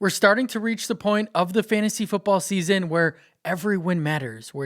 We're starting to reach the point of the fantasy football season where every win matters, where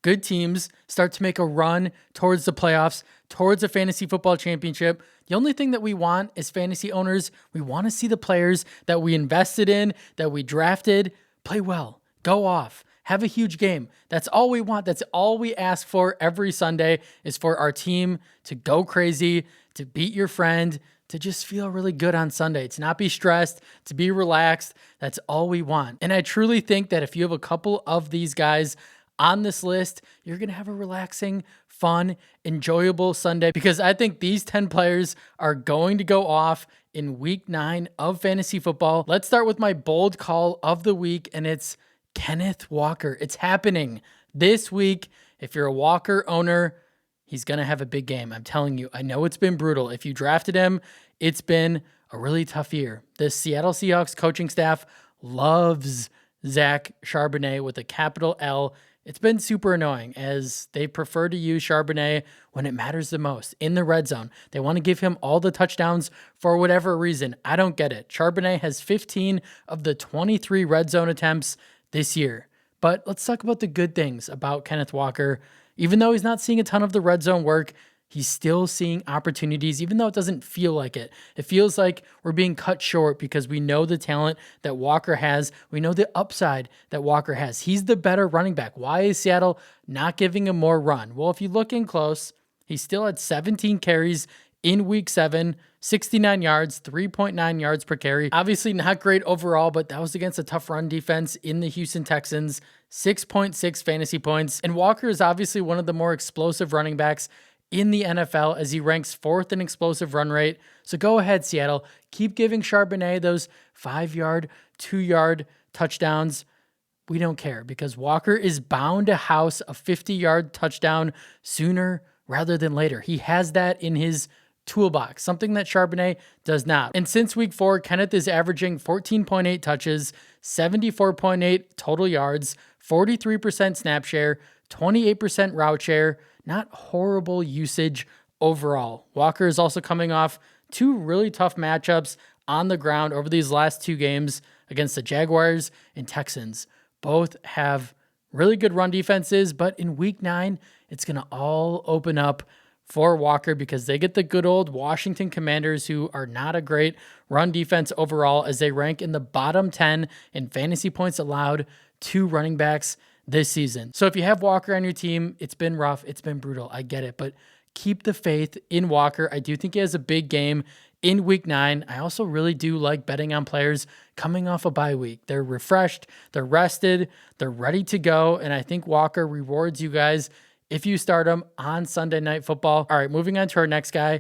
good teams, start to make a run towards the playoffs, towards a fantasy football championship. The only thing that we want as fantasy owners, we want to see the players that we invested in, that we drafted, play well, go off, have a huge game. That's all we want. That's all we ask for every Sunday, is for our team to go crazy, to beat your friend, to just feel really good on Sunday, to not be stressed, to be relaxed. That's all we want. And I truly think that if you have a couple of these guys on this list, you're going to have a relaxing, fun, enjoyable Sunday, because I think these 10 players are going to go off in week 9 of fantasy football. Let's start with my bold call of the week, and it's Kenneth Walker. It's happening this week. If you're a Walker owner, he's going to have a big game. I'm telling you, I know it's been brutal. If you drafted him, it's been a really tough year. The Seattle Seahawks coaching staff loves Zach Charbonnet with a capital L. It's been super annoying, as they prefer to use Charbonnet when it matters the most, in the red zone. They want to give him all the touchdowns for whatever reason. I don't get it. Charbonnet has 15 of the 23 red zone attempts this year. But let's talk about the good things about Kenneth Walker. Even though he's not seeing a ton of the red zone work, he's still seeing opportunities, even though it doesn't feel like it. It feels like we're being cut short because we know the talent that Walker has. We know the upside that Walker has. He's the better running back. Why is Seattle not giving him more run? Well, if you look in close, he still had 17 carries in week 7, 69 yards, 3.9 yards per carry. Obviously not great overall, but that was against a tough run defense in the Houston Texans. 6.6 fantasy points. And Walker is obviously one of the more explosive running backs in the NFL, as he ranks 4th in explosive run rate. So go ahead, Seattle. Keep giving Charbonnet those 5-yard, 2-yard touchdowns. We don't care, because Walker is bound to house a 50-yard touchdown sooner rather than later. He has that in his toolbox, something that Charbonnet does not. And since week 4, Kenneth is averaging 14.8 touches, 74.8 total yards, 43% snap share, 28% route share. Not horrible usage overall. Walker is also coming off 2 really tough matchups on the ground over these last 2 games against the Jaguars and Texans. Both have really good run defenses, but in week 9, it's going to all open up for Walker, because they get the good old Washington Commanders, who are not a great run defense overall, as they rank in the bottom 10 in fantasy points allowed to running backs this season. So if you have Walker on your team, it's been rough, it's been brutal, I get it, but keep the faith in Walker. I do think he has a big game in week 9. I also really do like betting on players coming off a bye week. They're refreshed, they're rested, they're ready to go, and I think Walker rewards you guys if you start him on Sunday Night Football. All right, moving on to our next guy,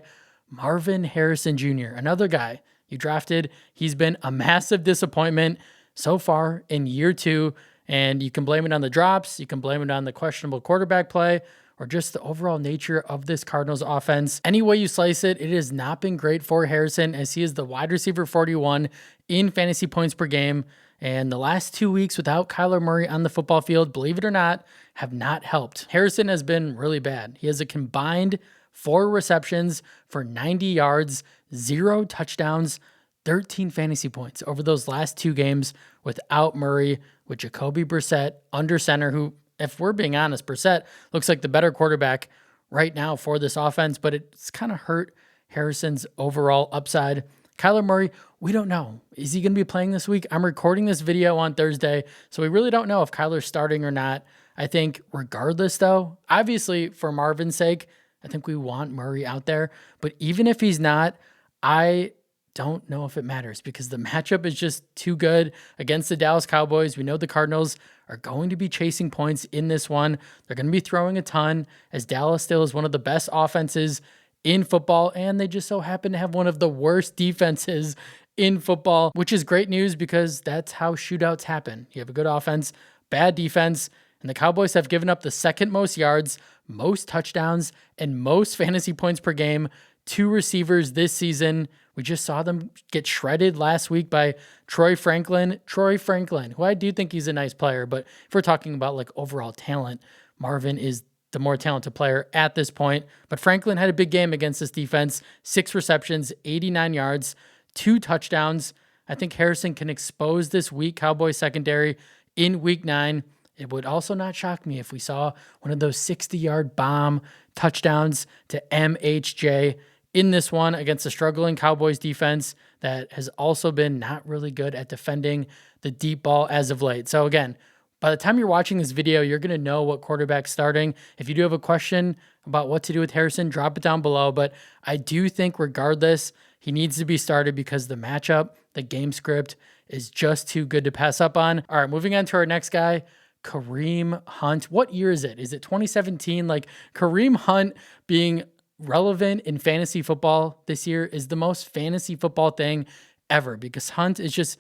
Marvin Harrison Jr., another guy you drafted. He's been a massive disappointment so far in year 2. And you can blame it on the drops, you can blame it on the questionable quarterback play, or just the overall nature of this Cardinals offense. Any way you slice it, it has not been great for Harrison, as he is the wide receiver 41 in fantasy points per game. And the last 2 weeks without Kyler Murray on the football field, believe it or not, have not helped. Harrison has been really bad. He has a combined 4 receptions for 90 yards, 0 touchdowns, 13 fantasy points over those last 2 games without Murray, with Jacoby Brissett under center, who, if we're being honest, Brissett looks like the better quarterback right now for this offense, but it's kind of hurt Harrison's overall upside. Kyler Murray, we don't know. Is he going to be playing this week? I'm recording this video on Thursday, so we really don't know if Kyler's starting or not. I think regardless, though, obviously for Marvin's sake, I think we want Murray out there, but even if he's not, I don't know if it matters, because the matchup is just too good against the Dallas Cowboys. We know the Cardinals are going to be chasing points in this one. They're going to be throwing a ton, as Dallas still is one of the best offenses in football, and they just so happen to have one of the worst defenses in football, which is great news, because that's how shootouts happen. You have a good offense, bad defense, and the Cowboys have given up the 2nd most yards, most touchdowns, and most fantasy points per game to receivers this season. We just saw them get shredded last week by Troy Franklin, who I do think he's a nice player, but if we're talking about like overall talent, Marvin is the more talented player at this point. But Franklin had a big game against this defense, 6 receptions, 89 yards, 2 touchdowns. I think Harrison can expose this weak Cowboys secondary in week 9. It would also not shock me if we saw one of those 60-yard bomb touchdowns to MHJ in this one against the struggling Cowboys defense that has also been not really good at defending the deep ball as of late. So again, by the time you're watching this video, you're going to know what quarterback's starting. If you do have a question about what to do with Harrison, drop it down below. But I do think regardless, he needs to be started because the matchup, the game script is just too good to pass up on. All right, moving on to our next guy, Kareem Hunt. What year is it? Is it 2017? Like, Kareem Hunt being relevant in fantasy football this year is the most fantasy football thing ever because Hunt is just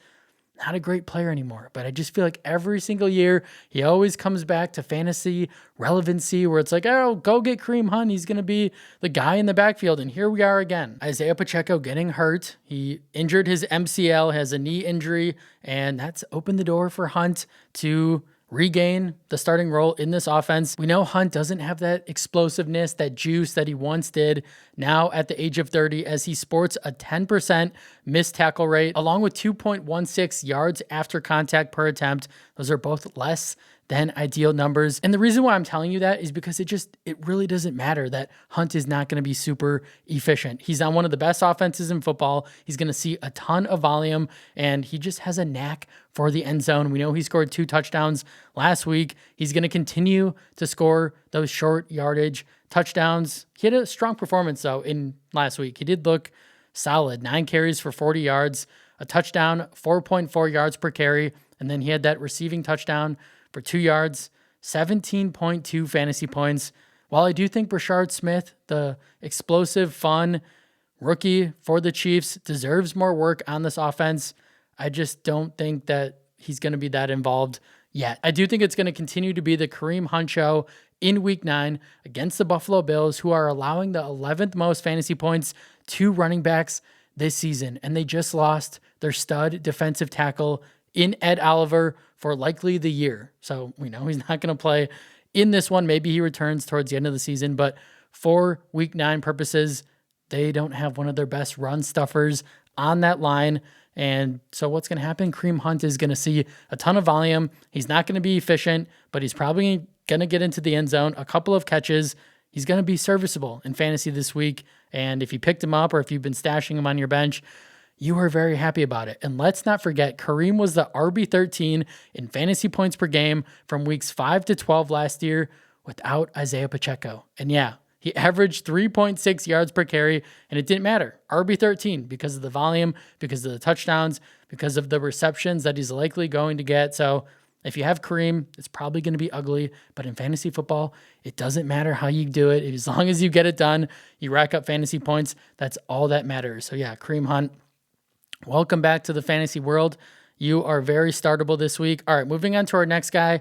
not a great player anymore. But I just feel like every single year he always comes back to fantasy relevancy where it's like, oh, go get Kareem Hunt. He's going to be the guy in the backfield. And here we are again. Isaiah Pacheco getting hurt. He injured his MCL, has a knee injury, and that's opened the door for Hunt to regain the starting role in this offense. We know Hunt doesn't have that explosiveness, that juice that he once did now at the age of 30, as he sports a 10% missed tackle rate, along with 2.16 yards after contact per attempt. Those are both less than ideal numbers. And the reason why I'm telling you that is because it really doesn't matter that Hunt is not going to be super efficient. He's on one of the best offenses in football. He's going to see a ton of volume, and he just has a knack for the end zone. We know he scored 2 touchdowns last week. He's going to continue to score those short yardage touchdowns. He had a strong performance, though, in last week. He did look solid. 9 carries for 40 yards, a touchdown, 4.4 yards per carry, and then he had that receiving touchdown for 2 yards, 17.2 fantasy points. While I do think Brashard Smith, the explosive, fun rookie for the Chiefs, deserves more work on this offense, I just don't think that he's going to be that involved yet. I do think it's going to continue to be the Kareem Hunt show in week 9 against the Buffalo Bills, who are allowing the 11th most fantasy points to running backs this season. And they just lost their stud defensive tackle in Ed Oliver for likely the year. So we know he's not going to play in this one. Maybe he returns towards the end of the season, but for week 9 purposes, they don't have one of their best run stuffers on that line. And so what's going to happen? Kareem Hunt is going to see a ton of volume. He's not going to be efficient, but he's probably going to get into the end zone, a couple of catches. He's going to be serviceable in fantasy this week. And if you picked him up or if you've been stashing him on your bench, you are very happy about it. And let's not forget, Kareem was the RB13 in fantasy points per game from weeks 5 to 12 last year without Isaiah Pacheco. And yeah, he averaged 3.6 yards per carry, and it didn't matter. RB13 because of the volume, because of the touchdowns, because of the receptions that he's likely going to get. So if you have Kareem, it's probably going to be ugly. But in fantasy football, it doesn't matter how you do it. As long as you get it done, you rack up fantasy points. That's all that matters. So yeah, Kareem Hunt, welcome back to the fantasy world. You are very startable this week. All right, moving on to our next guy,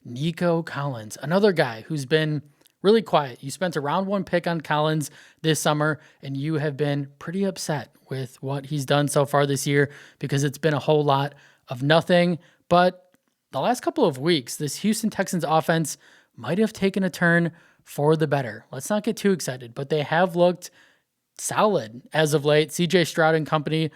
Nico Collins, another guy who's been really quiet. You spent a round 1 pick on Collins this summer, and you have been pretty upset with what he's done so far this year because it's been a whole lot of nothing. But the last couple of weeks, this Houston Texans offense might have taken a turn for the better. Let's not get too excited, but they have looked solid as of late. CJ Stroud and company,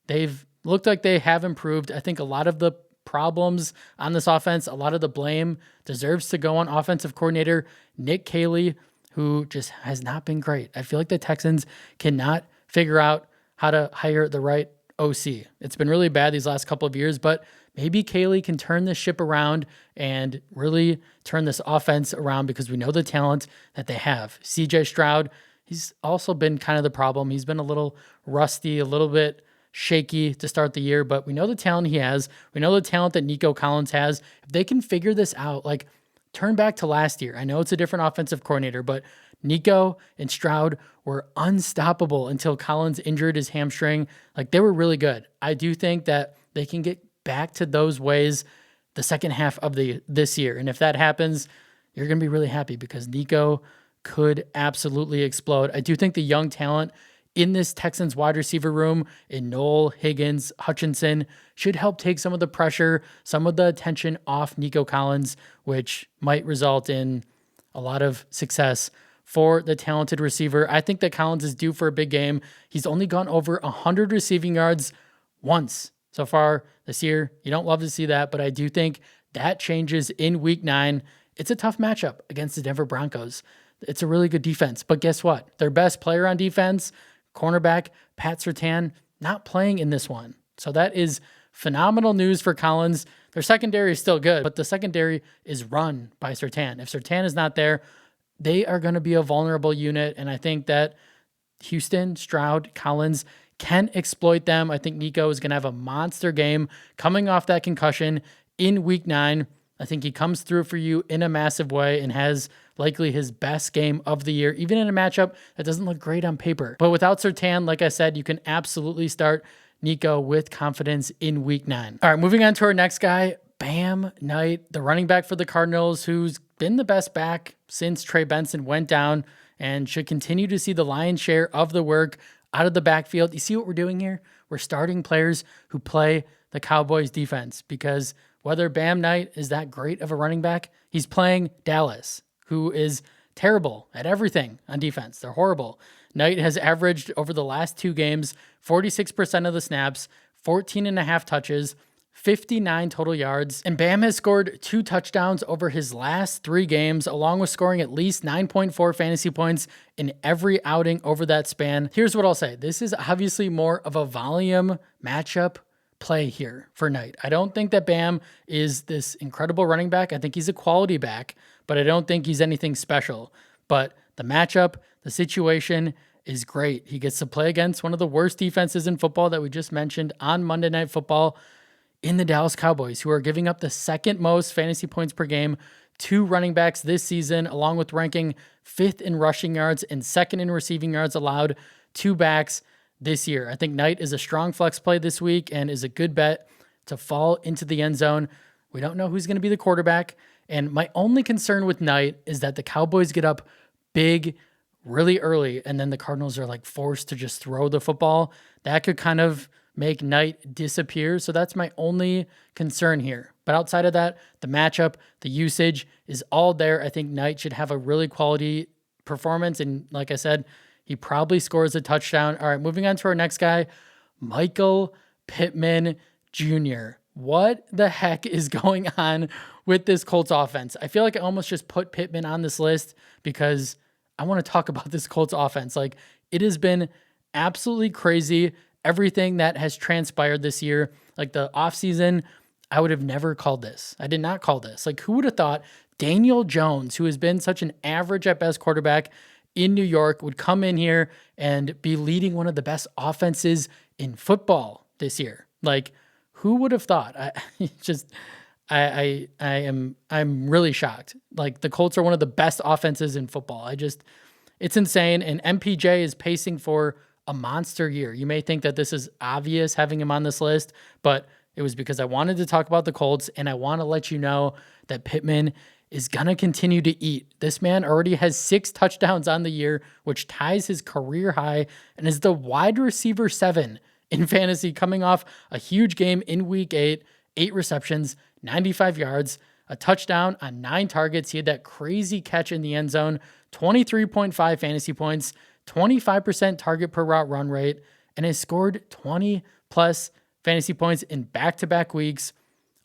they've looked like they have improved. I think a lot of the problems on this offense, a lot of the blame deserves to go on offensive coordinator Nick Caley, who just has not been great. I feel like the Texans cannot figure out how to hire the right OC. It's been really bad these last couple of years, but maybe Caley can turn this ship around and really turn this offense around because we know the talent that they have. CJ Stroud, he's also been kind of the problem. He's been a little rusty, a little bit shaky to start the year, but we know the talent he has. We know the talent that Nico Collins has. If they can figure this out, like turn back to last year. I know it's a different offensive coordinator, but Nico and Stroud were unstoppable until Collins injured his hamstring. Like they were really good. I do think that they can get back to those ways the second half of this year. And if that happens, you're going to be really happy because Nico could absolutely explode. I do think the young talent in this Texans wide receiver room in Noel, Higgins, Hutchinson should help take some of the pressure, some of the attention off Nico Collins, which might result in a lot of success for the talented receiver. I think that Collins is due for a big game. He's only gone over 100 receiving yards once so far this year. You don't love to see that, but I do think that changes in week 9. It's a tough matchup against the Denver Broncos. It's a really good defense, but guess what? Their best player on defense, cornerback Pat Surtain, not playing in this one. So that is phenomenal news for Collins. Their secondary is still good, but the secondary is run by Surtain. If Surtain is not there, they are going to be a vulnerable unit, and I think that Houston, Stroud, Collins can exploit them. I think Nico is going to have a monster game coming off that concussion in week 9. I think he comes through for you in a massive way and has likely his best game of the year, even in a matchup that doesn't look great on paper. But without Surtain, like I said, you can absolutely start Nico with confidence in week 9. All right, moving on to our next guy, Bam Knight, the running back for the Cardinals, who's been the best back since Trey Benson went down and should continue to see the lion's share of the work out of the backfield. You see what we're doing here? We're starting players who play the Cowboys defense, because whether Bam Knight is that great of a running back, he's playing Dallas, who is terrible at everything on defense. They're horrible. Knight has averaged over the last 2 games 46% of the snaps, 14.5 touches, 59 total yards, and Bam has scored 2 touchdowns over his last 3 games, along with scoring at least 9.4 fantasy points in every outing over that span. Here's what I'll say. This is obviously more of a volume matchup play here for Knight. I don't think that Bam is this incredible running back. I think he's a quality back, but I don't think he's anything special. But the matchup, the situation is great. He gets to play against one of the worst defenses in football that we just mentioned on Monday Night Football, in the Dallas Cowboys, who are giving up the 2nd most fantasy points per game to running backs this season, along with ranking 5th in rushing yards and 2nd in receiving yards allowed to backs this year. I think Knight is a strong flex play this week and is a good bet to fall into the end zone. We don't know who's going to be the quarterback, and my only concern with Knight is that the Cowboys get up big really early, and then the Cardinals are like forced to just throw the football. That could kind of make Knight disappear. So that's my only concern here. But outside of that, the matchup, the usage is all there. I think Knight should have a really quality performance. And like I said, he probably scores a touchdown. All right, moving on to our next guy, Michael Pittman Jr. What the heck is going on with this Colts offense? I feel like I almost just put Pittman on this list because I want to talk about this Colts offense. Like, it has been absolutely crazy. Everything that has transpired this year, like the offseason, I would have never called this. I did not call this. Like, who would have thought Daniel Jones, who has been such an average at best quarterback in New York, would come in here and be leading one of the best offenses in football this year? Like, who would have thought? I'm really shocked. Like, the Colts are one of the best offenses in football. It's insane. And MPJ is pacing for a monster year. You may think that this is obvious having him on this list, but it was because I wanted to talk about the Colts, and I want to let you know that Pittman is going to continue to eat. This man already has 6 touchdowns on the year, which ties his career high, and is the wide receiver 7 in fantasy, coming off a huge game in week 8, 8 receptions, 95 yards, a touchdown on 9 targets. He had that crazy catch in the end zone, 23.5 fantasy points, 25% target per route run rate, and has scored 20 plus fantasy points in back-to-back weeks.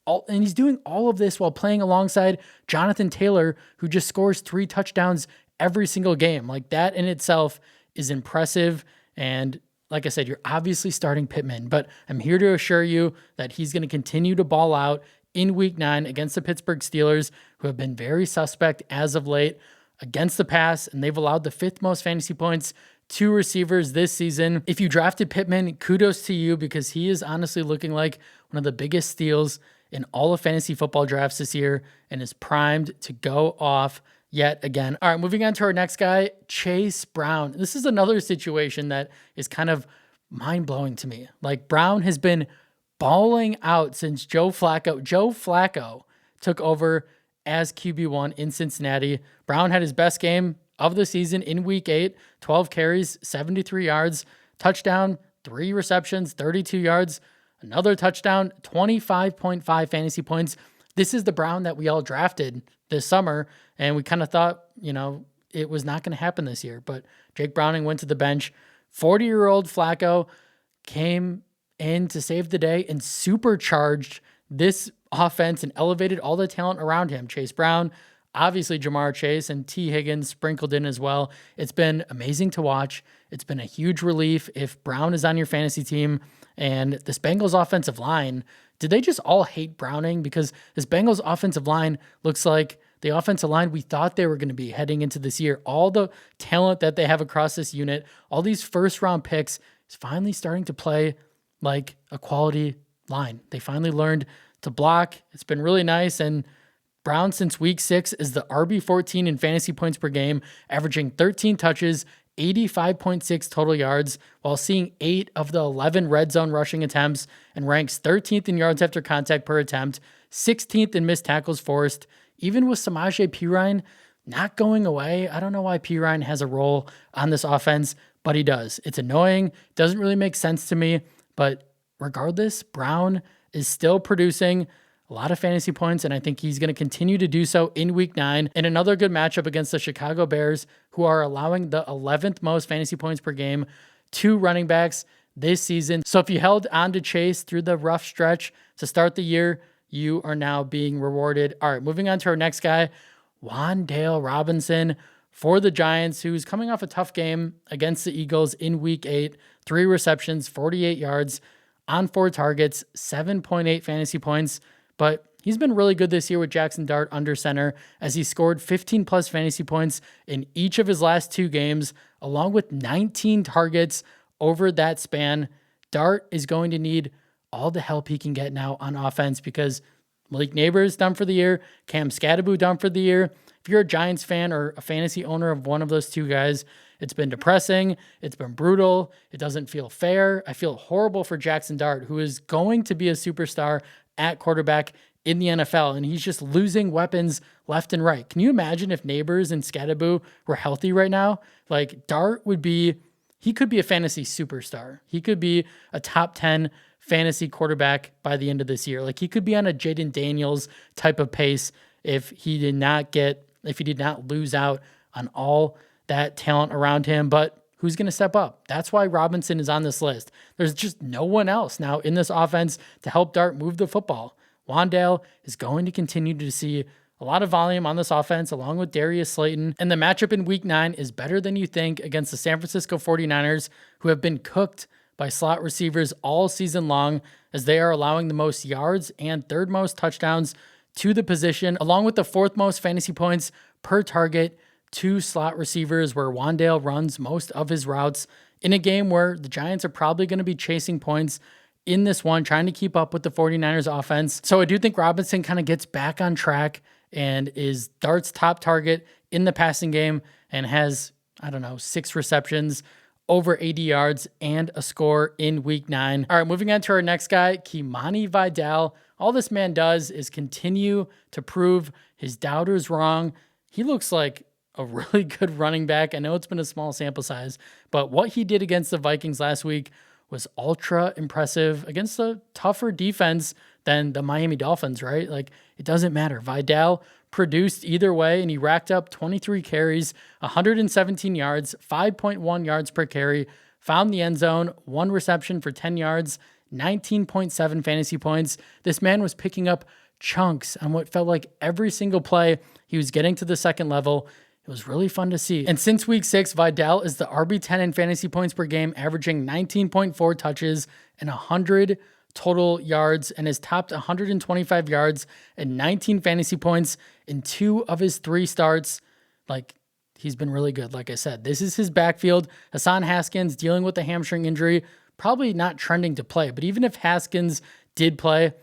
And he's doing all of this while playing alongside Jonathan Taylor, who just scores 3 touchdowns every single game. Like, that in itself is impressive. And like I said, you're obviously starting Pittman, but I'm here to assure you that he's going to continue to ball out in week 9 against the Pittsburgh Steelers, who have been very suspect as of late against the pass, and they've allowed the 5th most fantasy points to receivers this season. If you drafted Pittman, kudos to you, because he is honestly looking like one of the biggest steals in all of fantasy football drafts this year and is primed to go off yet again. All right, moving on to our next guy, Chase Brown. This is another situation that is kind of mind-blowing to me. Like, Brown has been balling out since Joe Flacco took over as QB1 in Cincinnati. Brown had his best game of the season in week 8, 12 carries, 73 yards, touchdown, 3 receptions, 32 yards, another touchdown, 25.5 fantasy points. This is the Brown that we all drafted this summer, and we kind of thought, it was not going to happen this year. But Jake Browning went to the bench. 40-year-old Flacco came in to save the day and supercharged this offense and elevated all the talent around him. Chase Brown, obviously Jamar Chase, and T. Higgins sprinkled in as well. It's been amazing to watch. It's been a huge relief if Brown is on your fantasy team. And this Bengals offensive line, did they just all hate Browning? Because this Bengals offensive line looks like the offensive line we thought they were going to be heading into this year. All the talent that they have across this unit, all these first-round picks is finally starting to play like a quality line. They finally learned to block. It's been really nice. And Brown, since week 6, is the RB14 in fantasy points per game, averaging 13 touches, 85.6 total yards, while seeing 8 of the 11 red zone rushing attempts, and ranks 13th in yards after contact per attempt, 16th in missed tackles forced. Even with Samaje Perine not going away, I don't know why Perine has a role on this offense, but he does. It's annoying. Doesn't really make sense to me, but regardless, Brown is still producing a lot of fantasy points, and I think he's going to continue to do so in week 9. And another good matchup against the Chicago Bears, who are allowing the 11th most fantasy points per game to running backs this season. So if you held on to Chase through the rough stretch to start the year, you are now being rewarded. All right, moving on to our next guy, Wan'Dale Robinson for the Giants, who's coming off a tough game against the Eagles in week 8, 3 receptions, 48 yards on 4 targets, 7.8 fantasy points. But he's been really good this year with Jackson Dart under center, as he scored 15 plus fantasy points in each of his last 2 games, along with 19 targets over that span. Dart is going to need all the help he can get now on offense, because Malik Neighbors done for the year, Cam Skattebo done for the year. If you're a Giants fan or a fantasy owner of one of those 2 guys, it's been depressing. It's been brutal. It doesn't feel fair. I feel horrible for Jackson Dart, who is going to be a superstar at quarterback in the NFL, and he's just losing weapons left and right. Can you imagine if Neighbors and Skattebo were healthy right now? Like, Dart he could be a fantasy superstar. He could be a top 10 fantasy quarterback by the end of this year. Like, he could be on a Jaden Daniels type of pace if he did not lose out on all that talent around him. But who's going to step up? That's why Robinson is on this list. There's just no one else now in this offense to help Dart move the football. Wan'Dale is going to continue to see a lot of volume on this offense, along with Darius Slayton. And the matchup in week 9 is better than you think against the San Francisco 49ers, who have been cooked by slot receivers all season long, as they are allowing the most yards and 3rd most touchdowns to the position, along with the 4th most fantasy points per target to slot receivers, where Wan'Dale runs most of his routes, in a game where the Giants are probably going to be chasing points in this one, trying to keep up with the 49ers offense. So I do think Robinson kind of gets back on track and is Dart's top target in the passing game, and has, 6 receptions, over 80 yards, and a score in week 9. All right, moving on to our next guy, Kimani Vidal. All this man does is continue to prove his doubters wrong. He looks like a really good running back. I know it's been a small sample size, but what he did against the Vikings last week was ultra impressive against a tougher defense than the Miami Dolphins, right? Like, it doesn't matter. Vidal produced either way, and he racked up 23 carries, 117 yards, 5.1 yards per carry, found the end zone, 1 reception for 10 yards, 19.7 fantasy points. This man was picking up chunks on what felt like every single play. He was getting to the second level. It was really fun to see. And since week 6, Vidal is the RB10 in fantasy points per game, averaging 19.4 touches and 100 total yards, and has topped 125 yards and 19 fantasy points in 2 of his 3 starts. Like, he's been really good. Like I said, this is his backfield. Hassan Haskins dealing with a hamstring injury, probably not trending to play, but even if Haskins did play,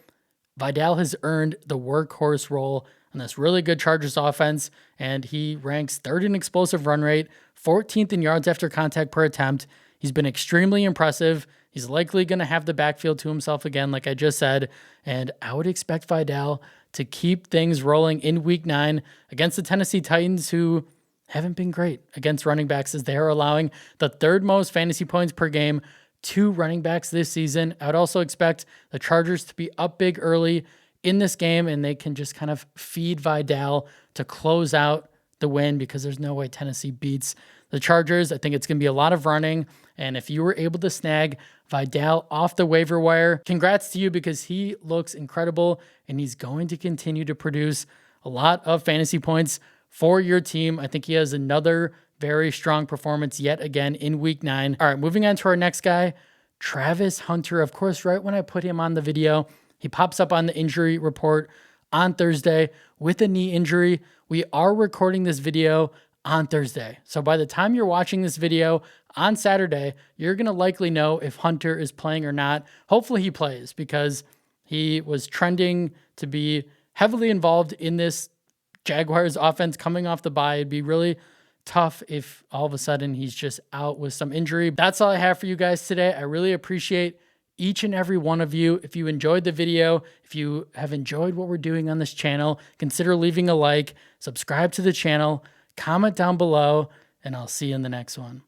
Vidal has earned the workhorse role on this really good Chargers offense, and he ranks 3rd in explosive run rate, 14th in yards after contact per attempt. He's been extremely impressive. He's likely going to have the backfield to himself again, like I just said, and I would expect Vidal to keep things rolling in week 9 against the Tennessee Titans, who haven't been great against running backs, as they are allowing the 3rd most fantasy points per game to running backs this season. I would also expect the Chargers to be up big early in this game, and they can just kind of feed Vidal to close out the win, because there's no way Tennessee beats the Chargers. I think it's going to be a lot of running, and if you were able to snag Vidal off the waiver wire. Congrats to you because he looks incredible and he's going to continue to produce a lot of fantasy points for your team. I think he has another very strong performance yet again in week 9. All right, moving on to our next guy, Travis Hunter. Of course, right when I put him on the video, he pops up on the injury report on Thursday with a knee injury. We are recording this video on Thursday. So by the time you're watching this video on Saturday, you're going to likely know if Hunter is playing or not. Hopefully he plays because he was trending to be heavily involved in this Jaguars offense coming off the bye. It'd be really tough if all of a sudden he's just out with some injury. That's all I have for you guys today. I really appreciate each and every one of you. If you enjoyed the video, if you have enjoyed what we're doing on this channel, consider leaving a like, subscribe to the channel, comment down below, and I'll see you in the next one.